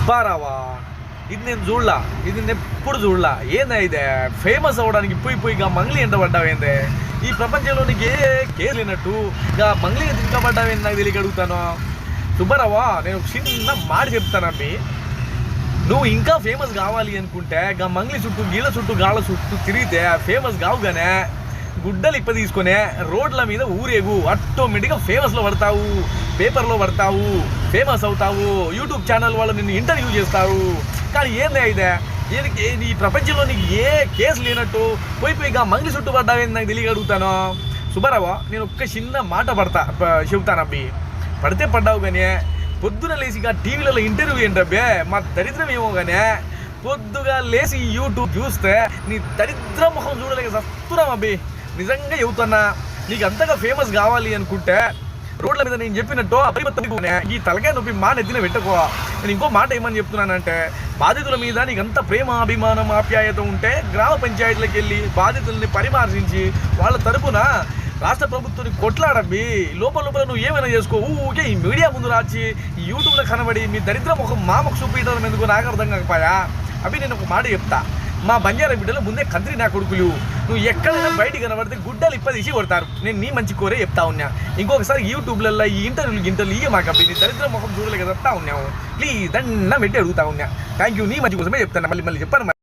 బారావా ఇది నేను చూడలా, ఇది నేను ఎప్పుడు చూడలా. ఏందా ఇదే ఫేమస్ అవ్వడానికి పోయి మంగ్లీ ఎంట పడ్డావేందే? ఈ ప్రపంచంలో నీకు ఏ కేర్ లేనట్టు ఇక మంగ్లీ ఎంత పడ్డావేంది నాకు తెలియక అడుగుతాను. సుబ్బారావా, నేను చిన్న మాట చెప్తానమ్మి, నువ్వు ఇంకా ఫేమస్ కావాలి అనుకుంటే గా మంగ్లీ చుట్టూ గీళ్ళ చుట్టూ గాళ్ళ చుట్టూ తిరిగితే ఫేమస్ కావుగానే గుడ్డలు ఇప్ప తీసుకునే రోడ్ల మీద ఊరేగు, ఆటోమేటిక్గా ఫేమస్లో పడతావు, పేపర్లో పడతావు, ఫేమస్ అవుతావు, యూట్యూబ్ ఛానల్ వాళ్ళు నిన్ను ఇంటర్వ్యూ చేస్తారు. కానీ ఏందే ఇదే ఈ ప్రపంచంలో నీకు ఏ కేసు లేనట్టు పోయిగా మంగ్లీ చుట్టూ పడ్డావేంది నాకు తెలియ అడుగుతాను. సుబ్బారావా, నేను ఒక్క చిన్న మాట చెబుతాను అబ్బి, పడితే పడ్డావు కానీ పొద్దున లేచిగా టీవీలలో ఇంటర్వ్యూ ఏంటబ్బే మా దరిద్రం ఏమో కానీ పొద్దుగా లేచి యూట్యూబ్ చూస్తే నీ దరిద్ర ముఖం చూడలేక చస్తున్నాం అబ్బి. నిజంగా చెబుతున్నా, నీకు అంతగా ఫేమస్ కావాలి అనుకుంటే రోడ్ల మీద నేను చెప్పినట్టు అపరిమత్తమే ఈ తలకాయ నొప్పి మా నెత్తిన పెట్టుకో. నేను ఇంకో మాట ఏమని చెప్తున్నానంటే, బాధితుల మీద నీకు అంత ప్రేమ అభిమానం ఆప్యాయత ఉంటే గ్రామ పంచాయతీలకు వెళ్ళి బాధితుల్ని పరామర్శించి వాళ్ళ తరపున రాష్ట్ర ప్రభుత్వాన్ని కొట్లాడబ్బి. లోపల నువ్వు ఏమైనా చేసుకో, ఊకే ఈ మీడియా ముందు రాచి ఈ యూట్యూబ్లో కనబడి మీ దరిద్ర ముఖం మా ముఖం చూపించడం ఎందుకు నాకు అర్థం కాకపోయా అవి. నేను ఒక మాట చెప్తా, మా బంజారా బిడ్డలు ముందే కదిరి నా కొడుకులు, నువ్వు ఎక్కడైనా బయటికి కనబడితే గుడ్డలు తీసి కొడతారు. నేను నీ మంచి కోరే చెప్తా ఉన్నా. ఇంకొకసారి యూట్యూబ్లలో ఈ ఇంటర్వ్యూలు ఇయ్య మాకు నీ దరిద్ర ముఖం చూడలేక చెప్తా ఉన్నావు. ప్లీజ్ దండం పెట్టి అడుగుతా ఉన్నా. థ్యాంక్ యూ, నీ మంచి కోసమే చెప్తాను. మళ్ళీ చెప్పాను.